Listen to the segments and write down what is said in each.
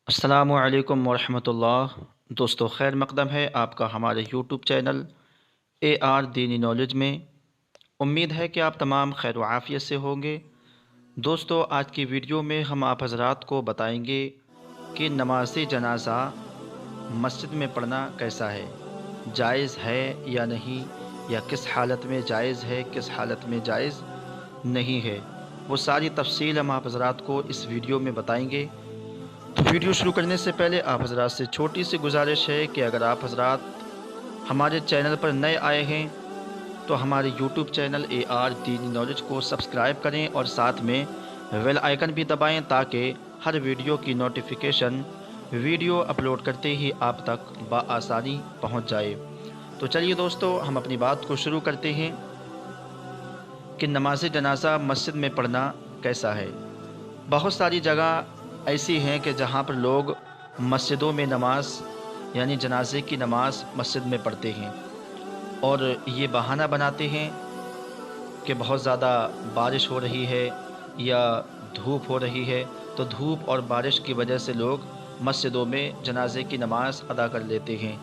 अस्सलामु अलैकुम वरहमतुल्लाह। दोस्तों, खैर मकदम है आपका हमारे यूट्यूब चैनल AR दीनी नॉलेज में। उम्मीद है कि आप तमाम खैर व आफियत से होंगे। दोस्तों, आज की वीडियो में हम आप हज़रात को बताएंगे कि नमाज जनाज़ा मस्जिद में पढ़ना कैसा है, जायज़ है या नहीं, या किस हालत में जायज़ है, किस हालत में जायज़ नहीं है। वो सारी तफसील हम आप हज़रात को इस वीडियो में बताएंगे। तो वीडियो शुरू करने से पहले आप हज़रात से छोटी सी गुजारिश है कि अगर आप हज़रात हमारे चैनल पर नए आए हैं तो हमारे यूट्यूब चैनल AR दीनी नॉलेज को सब्सक्राइब करें और साथ में बेल आइकन भी दबाएं ताकि हर वीडियो की नोटिफिकेशन वीडियो अपलोड करते ही आप तक बआसानी पहुंच जाए। तो चलिए दोस्तों, हम अपनी बात को शुरू करते हैं कि नमाज जनाज़ा मस्जिद में पढ़ना कैसा है। बहुत सारी जगह ऐसी हैं कि जहाँ पर लोग मस्जिदों में नमाज यानी जनाजे की नमाज मस्जिद में पढ़ते हैं और ये बहाना बनाते हैं कि बहुत ज़्यादा बारिश हो रही है या धूप हो रही है, तो धूप और बारिश की वजह से लोग मस्जिदों में जनाजे की नमाज अदा कर लेते हैं।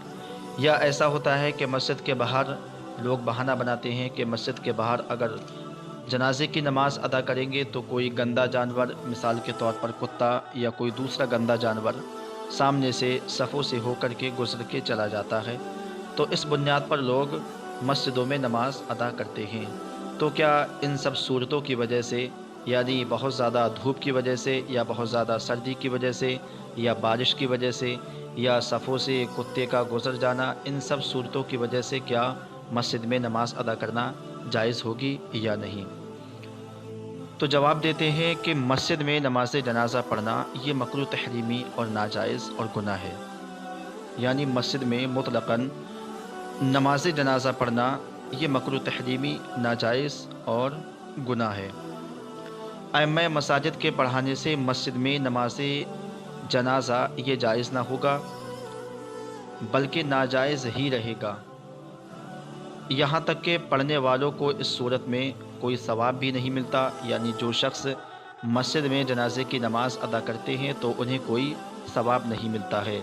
या ऐसा होता है कि मस्जिद के बाहर लोग बहाना बनाते हैं कि मस्जिद के बाहर अगर जनाजे की नमाज अदा करेंगे तो कोई गंदा जानवर, मिसाल के तौर पर कुत्ता या कोई दूसरा गंदा जानवर सामने से सफ़ों से होकर के गुजर के चला जाता है, तो इस बुनियाद पर लोग मस्जिदों में नमाज अदा करते हैं। तो क्या इन सब सूरतों की वजह से, यानी बहुत ज़्यादा धूप की वजह से या बहुत ज़्यादा सर्दी की वजह से या बारिश की वजह से या सफ़ों से कुत्ते का गुजर जाना, इन सब सूरतों की वजह से क्या मस्जिद में नमाज अदा करना जायज़ होगी या नहीं? तो जवाब देते हैं कि मस्जिद में नमाज जनाज़ा पढ़ना ये मकरूह तहरीमी और नाजायज़ और गुनाह है। यानी मस्जिद में मुतलक़न नमाज जनाज़ा पढ़ना ये मकरूह तहरीमी, नाजायज़ और गुनाह है। अइम्मा मसाजिद के पढ़ाने से मस्जिद में नमाज जनाज़ा ये जायज़ ना होगा बल्कि नाजायज़ ही रहेगा। यहाँ तक कि पढ़ने वालों को इस सूरत में कोई सवाब भी नहीं मिलता, यानी जो शख्स मस्जिद में जनाजे की नमाज अदा करते हैं तो उन्हें कोई सवाब नहीं मिलता है।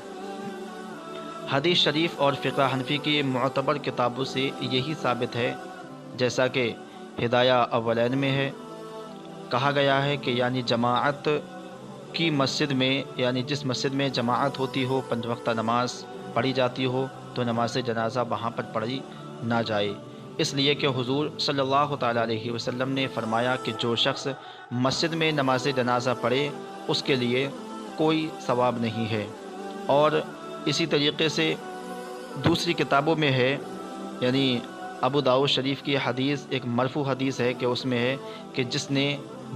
हदीस शरीफ और फ़िक़्ह हनफी की मुअतबर किताबों से यही साबित है, जैसा कि हिदाया अव्वलैन में है। कहा गया है कि यानी जमाअत की मस्जिद में, यानी जिस मस्जिद में जमाअत होती हो, 5 वक्ता नमाज पढ़ी जाती हो, तो नमाज जनाज़ा वहाँ पर पढ़ी ना जाए, इसलिए कि हुज़ूर सल्लल्लाहु ताला अलैहि वसल्लम ने फरमाया कि जो शख्स मस्जिद में नमाज जनाज़ा पढ़े उसके लिए कोई सवाब नहीं है। और इसी तरीक़े से दूसरी किताबों में है, यानी अबू दाऊद शरीफ की हदीस, एक मरफू हदीस है कि उसमें है कि जिसने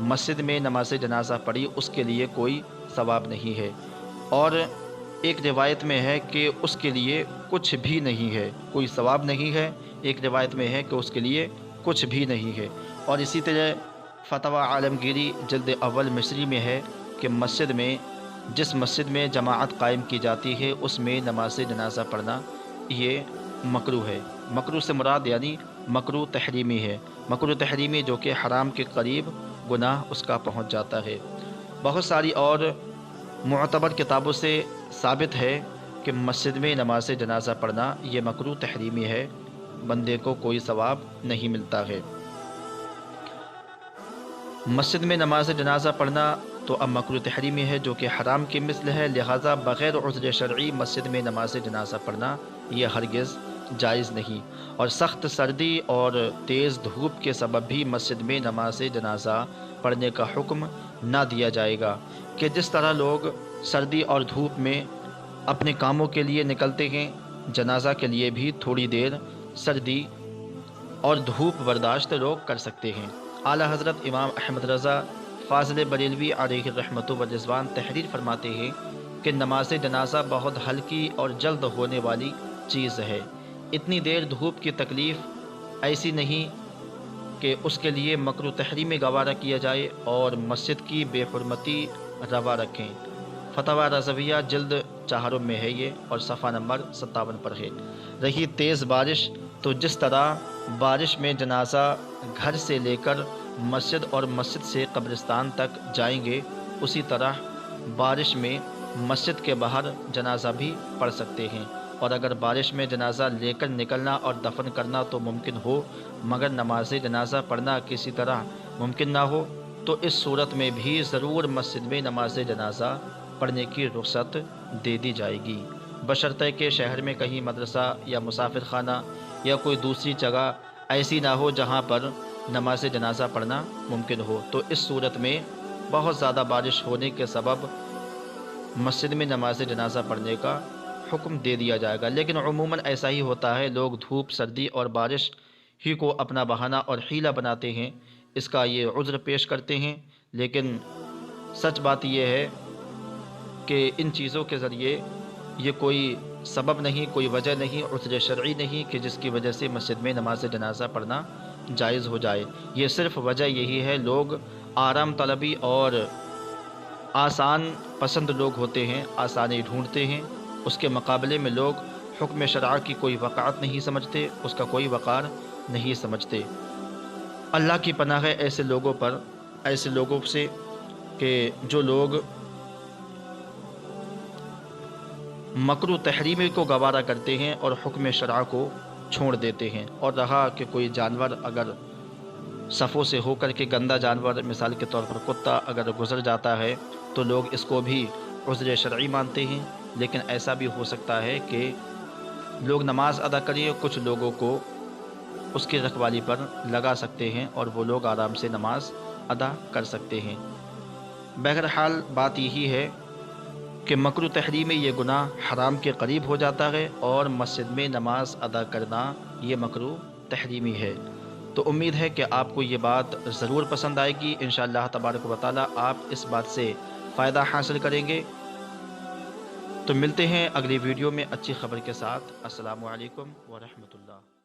मस्जिद में नमाज जनाज़ा पढ़ी उसके लिए कोई सवाब नहीं है। और एक रिवायत में है कि उसके लिए कुछ भी नहीं है, कोई सवाब नहीं है। एक रिवायत में है कि उसके लिए कुछ भी नहीं है। और इसी तरह फतवा आलमगीरी जल्द अव्वल मिस्री में है कि मस्जिद में, जिस मस्जिद में जमाअत कायम की जाती है उसमें नमाज जनाज़ा पढ़ना ये मकरूह है। मकरूह से मुराद यानी मकरूह तहरीमी है। मकरूह तहरीमी जो कि हराम के करीब गुनाह उसका पहुँच जाता है। बहुत सारी और मुअतबर किताबों से साबित है कि मस्जिद में नमाज जनाज़ा पढ़ना ये मकरूह तहरीमी है, बंदे को कोई सवाब नहीं मिलता है। मस्जिद में नमाज जनाज़ा पढ़ना तो अब मकरूह तहरीमी है जो कि हराम के मिसल है, लिहाजा बग़ैर उज़्र शरई मस्जिद में नमाज जनाज़ा पढ़ना ये हरगिज़ जायज़ नहीं। और सख्त सर्दी और तेज़ धूप के सबब भी मस्जिद में नमाज जनाज़ा पढ़ने का हुक्म ना दिया जाएगा कि जिस तरह लोग सर्दी और धूप में अपने कामों के लिए निकलते हैं, जनाज़ा के लिए भी थोड़ी देर सर्दी और धूप बर्दाश्त लोग कर सकते हैं। आला हज़रत इमाम अहमद रज़ा फ़ाज़िल बरेलवी अलैहि रहमतु व रिज़वान तहरीर फरमाते हैं कि नमाज जनाज़ा बहुत हल्की और जल्द होने वाली चीज़ है। इतनी देर धूप की तकलीफ़ ऐसी नहीं कि उसके लिए मकरूह तहरीमी गवारा किया जाए और मस्जिद की बेहुरमती रवा रखें। फतवा रज़विया जल्द 4 में है ये और सफ़ा नंबर 57 पर है। रही तेज़ बारिश, तो जिस तरह बारिश में जनाज़ा घर से लेकर मस्जिद और मस्जिद से कब्रिस्तान तक जाएंगे, उसी तरह बारिश में मस्जिद के बाहर जनाजा भी पढ़ सकते हैं। और अगर बारिश में जनाजा लेकर निकलना और दफन करना तो मुमकिन हो, मगर नमाज जनाजा पढ़ना किसी तरह मुमकिन ना हो, तो इस सूरत में भी ज़रूर मस्जिद में नमाज जनाजा पढ़ने की रुख्सत दे दी जाएगी, बशर्ते कि शहर में कहीं मदरसा या मुसाफिर खाना या कोई दूसरी जगह ऐसी ना हो जहाँ पर नमाज जनाजा पढ़ना मुमकिन हो। तो इस सूरत में बहुत ज़्यादा बारिश होने के सबब मस्जिद में नमाज जनाजा पढ़ने का हुक्म दे दिया जाएगा। लेकिन उमूमन ऐसा ही होता है, लोग धूप, सर्दी और बारिश ही को अपना बहाना और हीला बनाते हैं, इसका ये उज़्र पेश करते हैं। लेकिन सच बात यह है कि इन चीज़ों के ज़रिए ये कोई सबब नहीं, कोई वजह नहीं, उज़्र शरई नहीं कि जिसकी वजह से मस्जिद में नमाज जनाजा पढ़ना जायज़ हो जाए। ये सिर्फ़ वजह यही है, लोग आराम तलबी और आसान पसंद लोग होते हैं, आसानी ढूंढते हैं। उसके मुकाबले में लोग हुक्म शरआ की कोई वक़ात नहीं समझते, उसका कोई वक़ार नहीं समझते। अल्लाह की पनाह है ऐसे लोगों पर, ऐसे लोगों से कि जो लोग मकरू तहरीमी को गवारा करते हैं और हुक्म शरआ को छोड़ देते हैं। और रहा कि कोई जानवर अगर सफ़ों से होकर के, गंदा जानवर मिसाल के तौर पर कुत्ता अगर गुज़र जाता है तो लोग इसको भी उज़्र शरई मानते हैं। लेकिन ऐसा भी हो सकता है कि लोग नमाज अदा करें, कुछ लोगों को उसकी रखवाली पर लगा सकते हैं और वो लोग आराम से नमाज अदा कर सकते हैं। बहरहाल बात यही है कि मकरू तहरीम में ये गुनाह हराम के करीब हो जाता है और मस्जिद में नमाज अदा करना ये मकरू तहरीमी है। तो उम्मीद है कि आपको ये बात ज़रूर पसंद आएगी। इंशाअल्लाह तबारक व तआला आप इस बात से फ़ायदा हासिल करेंगे। तो मिलते हैं अगली वीडियो में अच्छी खबर के साथ। अस्सलामु अलैकुम व रहमतुल्लाह।